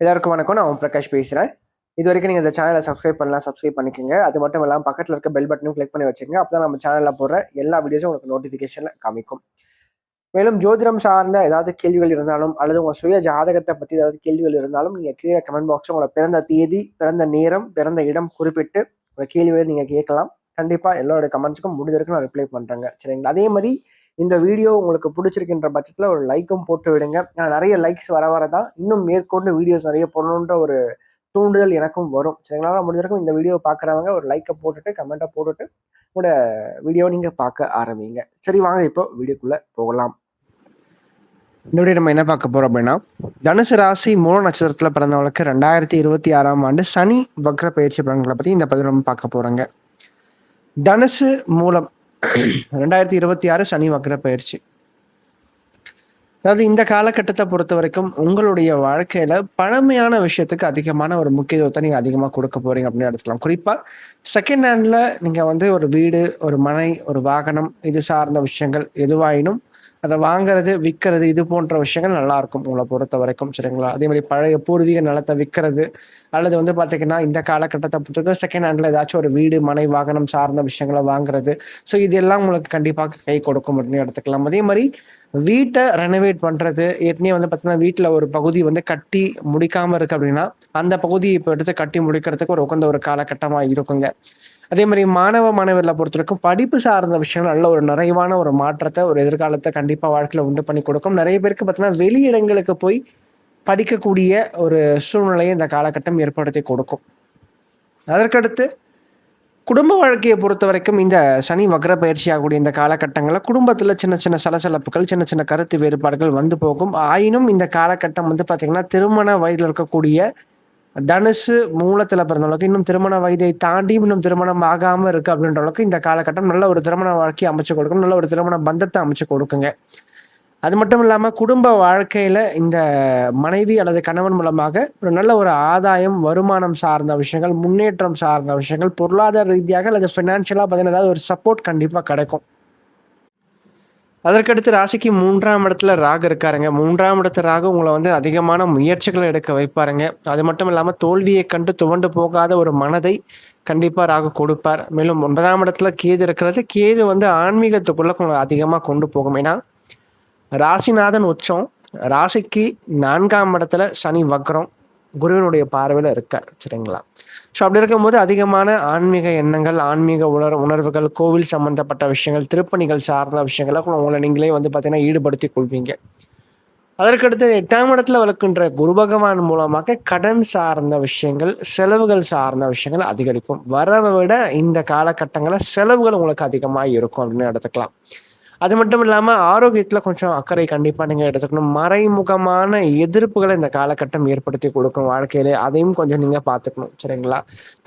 எல்லாருக்கும் வணக்கம். நான் ஓம் பிரகாஷ் பேசுகிறேன். இது வரைக்கும் நீங்கள் இந்த சேனலை சப்ஸ்கிரைப் பண்ணலாம், சப்ஸ்கிரைப் பண்ணிக்கோங்க. அது மட்டும் இல்லாமல் பக்கத்தில் இருக்க பெல் பட்டனும் கிளிக் பண்ணி வச்சுக்கோங்க. அப்போ தான் நம்ம சேனலில் போடுற எல்லா வீடியோஸும் உங்களுக்கு நோட்டிஃபிகேஷனில் காமிக்கும். மேலும் ஜோதிடம் சார்ந்த ஏதாவது கேள்விகள் இருந்தாலும் அல்லது உங்கள் சுய ஜாதகத்தை பற்றி ஏதாவது கேள்விகள் இருந்தாலும் நீங்கள் கீழே கமெண்ட் பாக்ஸில் உங்களோட பிறந்த தேதி, பிறந்த நேரம், பிறந்த இடம் குறிப்பிட்டு உங்கள் கேள்விகளை நீங்கள் கேட்கலாம். கண்டிப்பாக எல்லோருடைய கமெண்ட்ஸுக்கும் முடிஞ்ச வரைக்கும் நான் ரிப்ளை பண்ணுறேங்க. சரிங்களா? அதே மாதிரி இந்த வீடியோ உங்களுக்கு பிடிச்சிருக்கின்ற பட்சத்தில் ஒரு லைக்கும் போட்டு விடுங்க. நிறைய லைக்ஸ் வர தான் இன்னும் மேற்கொண்டு வீடியோஸ் நிறைய போடணுன்ற ஒரு தூண்டுதல் எனக்கும் வரும். சரிங்களா? முடிஞ்சிருக்கும் இந்த வீடியோ பார்க்குறவங்க ஒரு லைக்கை போட்டுட்டு கமெண்ட்டை போட்டுட்டு உங்களோட வீடியோ நீங்கள் பார்க்க ஆரம்பிங்க. சரி, வாங்க இப்போ வீடியோக்குள்ளே போகலாம். இந்த வீடியோ நம்ம என்ன பார்க்க போகிறோம் அப்படின்னா, தனுசு ராசி மூல நட்சத்திரத்தில் பிறந்தவங்களுக்கு 2026 ஆண்டு சனி வக்ர பயிற்சி பலன்களை பற்றி இந்த பதிவு நம்ம பார்க்க போகிறோங்க. தனுசு மூலம் 2026 சனி வக்ர பயிற்சி. அதாவது இந்த காலகட்டத்தை பொறுத்த வரைக்கும் உங்களுடைய வாழ்க்கையில பழமையான விஷயத்துக்கு அதிகமான ஒரு முக்கியத்துவத்தை நீங்க அதிகமா கொடுக்க போறீங்க அப்படின்னு எடுத்துக்கலாம். குறிப்பா செகண்ட் ஹேண்ட்ல நீங்க ஒரு வீடு, ஒரு மனை, ஒரு வாகனம், இது சார்ந்த விஷயங்கள் எதுவாயினும் அதை வாங்குறது, விற்கிறது, இது போன்ற விஷயங்கள் நல்லா இருக்கும் உங்களை பொறுத்த வரைக்கும். சரிங்களா? அதே மாதிரி பழைய பூர்வீக நிலத்தை விற்கிறது அல்லது பார்த்தீங்கன்னா இந்த காலகட்டத்தை பொறுத்தவரைக்கும் செகண்ட் ஹேண்ட்ல ஏதாச்சும் ஒரு வீடு, மனை, வாகனம் சார்ந்த விஷயங்களை வாங்குறது. ஸோ இதெல்லாம் உங்களுக்கு கண்டிப்பாக கை கொடுக்கும் அப்படின்னு எடுத்துக்கலாம். அதே மாதிரி வீட்டை ரெனோவேட் பண்றது, ஏற்கனவே பார்த்தீங்கன்னா வீட்டில் ஒரு பகுதி கட்டி முடிக்காம இருக்கு அப்படின்னா அந்த பகுதியை இப்போ எடுத்து கட்டி முடிக்கிறதுக்கு ஒரு உகந்த ஒரு காலகட்டமாக இருக்குங்க. அதே மாதிரி மாணவர்களை பொறுத்த வரைக்கும் படிப்பு சார்ந்த விஷயங்கள் நல்ல ஒரு நிறைவான ஒரு மாற்றத்தை, ஒரு எதிர்காலத்தை கண்டிப்பா வாழ்க்கையில உண்டு பண்ணி கொடுக்கும். நிறைய பேருக்கு பார்த்தீங்கன்னா வெளியிடங்களுக்கு போய் படிக்கக்கூடிய ஒரு சூழ்நிலையை இந்த காலகட்டம் ஏற்படுத்தி கொடுக்கும். அதற்கடுத்து குடும்ப வாழ்க்கையை பொறுத்த வரைக்கும் இந்த சனி வக்ர பயிற்சி ஆகக்கூடிய இந்த காலகட்டங்களில் குடும்பத்தில் சின்ன சின்ன சலசலப்புகள், சின்ன சின்ன கருத்து வேறுபாடுகள் வந்து போகும். ஆயினும் இந்த காலகட்டம் பார்த்தீங்கன்னா திருமண வயதில் இருக்கக்கூடிய தனுசு மூலத்தில் பிறந்தவங்களுக்கு இன்னும் திருமண வயதை தாண்டி இன்னும் திருமணம் ஆகாமல் இருக்கு அப்படின்ற அளவுக்கு இந்த காலகட்டம் நல்ல ஒரு திருமண வாழ்க்கையை அமைச்சு கொடுக்கும், நல்ல ஒரு திருமண பந்தத்தை அமைச்சு கொடுக்குங்க. அது மட்டும் இல்லாமல் குடும்ப வாழ்க்கையில இந்த மனைவி அல்லது கணவன் மூலமாக ஒரு நல்ல ஒரு ஆதாயம், வருமானம் சார்ந்த விஷயங்கள், முன்னேற்றம் சார்ந்த விஷயங்கள், பொருளாதார ரீதியாக அல்லது ஃபினான்ஷியலாக பார்த்தீங்கன்னா ஏதாவது ஒரு சப்போர்ட் கண்டிப்பாக கிடைக்கும். அதற்கடுத்து ராசிக்கு 3ஆம் இடத்துல ராகு இருக்காருங்க. 3ஆம் இடத்து ராகு உங்களை அதிகமான முயற்சிகளை எடுக்க வைப்பாருங்க. அது மட்டும் இல்லாமல் தோல்வியை கண்டு துவண்டு போகாத ஒரு மனதை கண்டிப்பாக ராகு கொடுப்பார். மேலும் 9ஆம் இடத்துல கேது இருக்கிறது. கேது ஆன்மீகத்துக்குள்ள உங்களை அதிகமாக கொண்டு போகும். ஏன்னா ராசிநாதன் உச்சம், ராசிக்கு 4ஆம் இடத்துல சனி வக்ரம், குருவினுடைய பார்வையில் இருக்கார். சரிங்களா? ஸோ அப்படி இருக்கும்போது அதிகமான ஆன்மீக எண்ணங்கள், ஆன்மீக உணர்வுகள், கோவில் சம்பந்தப்பட்ட விஷயங்கள், திருப்பணிகள் சார்ந்த விஷயங்களை உங்களை நீங்களே பார்த்தீங்கன்னா ஈடுபடுத்தி கொள்வீங்க. அதற்கடுத்து 8ஆம் இடத்துல வளர்க்கின்ற குரு பகவான் மூலமாக கடன் சார்ந்த விஷயங்கள், செலவுகள் சார்ந்த விஷயங்கள் அதிகரிக்கும். வரவை விட இந்த காலகட்டங்களில் செலவுகள் உங்களுக்கு அதிகமாக இருக்கும் அப்படின்னு எடுத்துக்கலாம். அது மட்டும் இல்லாமல் ஆரோக்கியத்தில் கொஞ்சம் அக்கறை கண்டிப்பாக நீங்கள் எடுத்துக்கணும். மறைமுகமான எதிர்ப்புகளை இந்த காலகட்டம் ஏற்படுத்தி கொடுக்கும் வாழ்க்கையிலே, அதையும் கொஞ்சம் நீங்கள் பார்த்துக்கணும். சரிங்களா?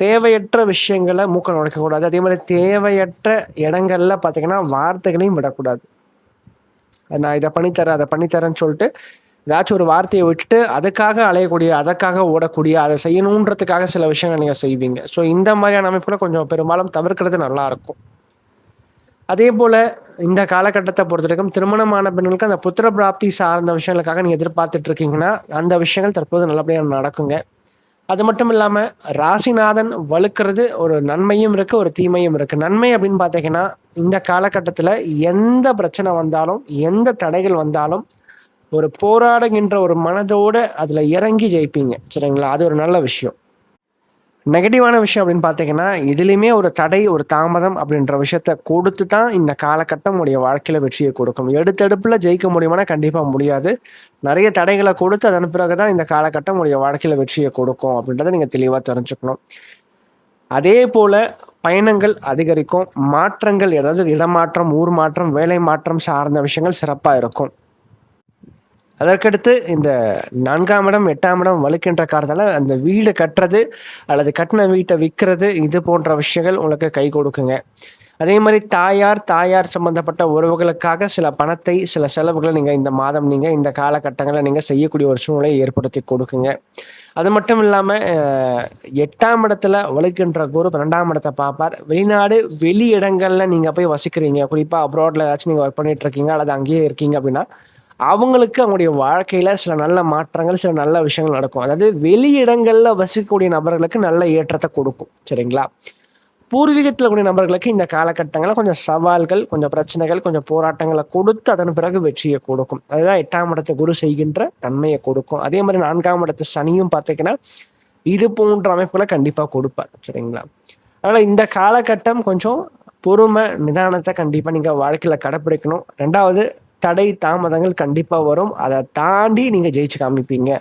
தேவையற்ற விஷயங்களை மூக்க நுழைக்கக்கூடாது. அதே மாதிரி தேவையற்ற இடங்கள்ல பார்த்தீங்கன்னா வார்த்தைகளையும் விடக்கூடாது. நான் இதை பண்ணித்தரேன், அதை பண்ணித்தரேன்னு சொல்லிட்டு ஏதாச்சும் ஒரு வார்த்தையை விட்டுட்டு அதுக்காக அலையக்கூடிய, அதற்காக ஓடக்கூடிய, அதை செய்யணுன்றதுக்காக சில விஷயங்கள் நீங்கள் செய்வீங்க. ஸோ இந்த மாதிரியான அமைப்புகளை கொஞ்சம் பெரும்பாலும் தவிர்க்கிறது நல்லா இருக்கும். அதே போல் இந்த காலகட்டத்தை பொறுத்த வரைக்கும் திருமணமான பெண்களுக்கு அந்த புத்திர பிராப்தி சார்ந்த விஷயங்களுக்காக நீங்கள் எதிர்பார்த்துட்டு இருக்கீங்கன்னா அந்த விஷயங்கள் தற்போது நல்லபடியாக நடக்குங்க. அது மட்டும் இல்லாமல் ராசிநாதன் வலுக்கிறது ஒரு நன்மையும் இருக்குது, ஒரு தீமையும் இருக்குது. நன்மை அப்படின்னு பார்த்தீங்கன்னா இந்த காலகட்டத்தில் எந்த பிரச்சனை வந்தாலும், எந்த தடைகள் வந்தாலும் ஒரு போராடுகின்ற ஒரு மனதோடு அதில் இறங்கி ஜெயிப்பீங்க. சரிங்களா? அது ஒரு நல்ல விஷயம். நெகட்டிவான விஷயம் அப்படின்னு பார்த்தீங்கன்னா இதுலேயுமே ஒரு தடை, ஒரு தாமதம் அப்படின்ற விஷயத்த கொடுத்து தான் இந்த காலகட்டம் உடைய வாழ்க்கையில் வெற்றியை கொடுக்கும். எடுத்தெடுப்பில் ஜெயிக்க முடியுமானா கண்டிப்பாக முடியாது. நிறைய தடைகளை கொடுத்து அதன் பிறகு தான் இந்த காலகட்டம் உடைய வாழ்க்கையில் வெற்றியை கொடுக்கும் அப்படின்றத நீங்கள் தெளிவாக தெரிஞ்சுக்கணும். அதே போல் பயணங்கள் அதிகரிக்கும், மாற்றங்கள், ஏதாவது இடமாற்றம், ஊர் மாற்றம், வேலை மாற்றம் சார்ந்த விஷயங்கள் சிறப்பாக இருக்கும். அதற்கடுத்து இந்த 4ஆம் இடம், 8ஆம் இடம் வலுக்கின்ற காரணத்தால் அந்த வீடு கட்டுறது அல்லது கட்டின வீட்டை விற்கிறது, இது போன்ற விஷயங்கள் உங்களுக்கு கை கொடுக்குங்க. அதே மாதிரி தாயார் சம்பந்தப்பட்ட உறவுகளுக்காக சில பணத்தை, சில செலவுகளை நீங்கள் இந்த மாதம், நீங்கள் இந்த காலகட்டங்களில் நீங்கள் செய்யக்கூடிய ஒரு சூழ்நிலையை ஏற்படுத்தி கொடுக்குங்க. அது மட்டும் இல்லாமல் 8ஆம் இடத்துல வலுக்கின்ற குரு 12ஆம் இடத்தை பார்ப்பார். வெளிநாடு, வெளி இடங்களில் நீங்கள் போய் வசிக்கிறீங்க, குறிப்பாக அப்ராடில் ஏதாச்சும் நீங்கள் ஒர்க் பண்ணிட்டு இருக்கீங்க அல்லது அங்கேயே இருக்கீங்க அப்படின்னா அவங்களுக்கு அவங்களுடைய வாழ்க்கையில சில நல்ல மாற்றங்கள், சில நல்ல விஷயங்கள் நடக்கும். அதாவது வெளியிடங்கள்ல வசிக்கக்கூடிய நபர்களுக்கு நல்ல ஏற்றத்த கொடுக்கும். சரிங்களா? பூர்வீகத்தில கூடிய நபர்களுக்கு இந்த காலகட்டங்கள்ல கொஞ்சம் சவால்கள், கொஞ்சம் பிரச்சனைகள், கொஞ்சம் போராட்டங்கள கொடுத்து அதன் பிறகு வெற்றிய கொடுக்கும். அதுதான் 8ஆம் இடத்த குரு செய்கின்ற தன்மைய கொடுக்கும். அதே மாரி 4ஆம் இடத்து சனியும் பார்த்தீங்கன்னா, இது போன்ற அமைப்புகள கண்டிப்பா கொடுப்பார். சரிங்களா? அதனால இந்த காலகட்டம் கொஞ்சம் பொறுமை, நிதானத்த கண்டிப்பா நீங்க வாழ்க்கையில கடைப்பிடிக்கணும். 2வது தடை, தாமதங்கள் கண்டிப்பா வரும். அத தாண்டி நீங்க ஜெயிச்சு காமிப்பீங்க.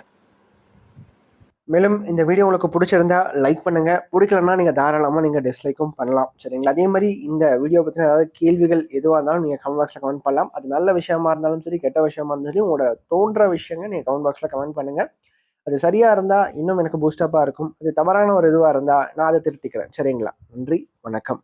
மேலும் இந்த வீடியோ உங்களுக்கு பிடிச்சிருந்தா லைக் பண்ணுங்க. பிடிக்கலன்னா நீங்க தாராளமா நீங்க டிஸ்லைக்கும் பண்ணலாம். சரிங்களா? அதே மாரி இந்த வீடியோ பத்தின ஏதாவது கேள்விகள் எதுவா இருந்தாலும் நீங்க கமெண்ட் பாக்ஸ்ல கமெண்ட் பண்ணலாம். அது நல்ல விஷயமா இருந்தாலும் சரி, கெட்ட விஷயமா இருந்தாலும் சரி, உங்களோட தோன்ற விஷயங்கள் நீங்க கமெண்ட் பாக்ஸ்ல கமெண்ட் பண்ணுங்க. அது சரியா இருந்தா இன்னும் எனக்கு பூஸ்டப்பா இருக்கும். அது தவறான ஒரு இதுவா இருந்தா நான் அத திருத்திக்கிறேன். சரிங்களா? நன்றி. வணக்கம்.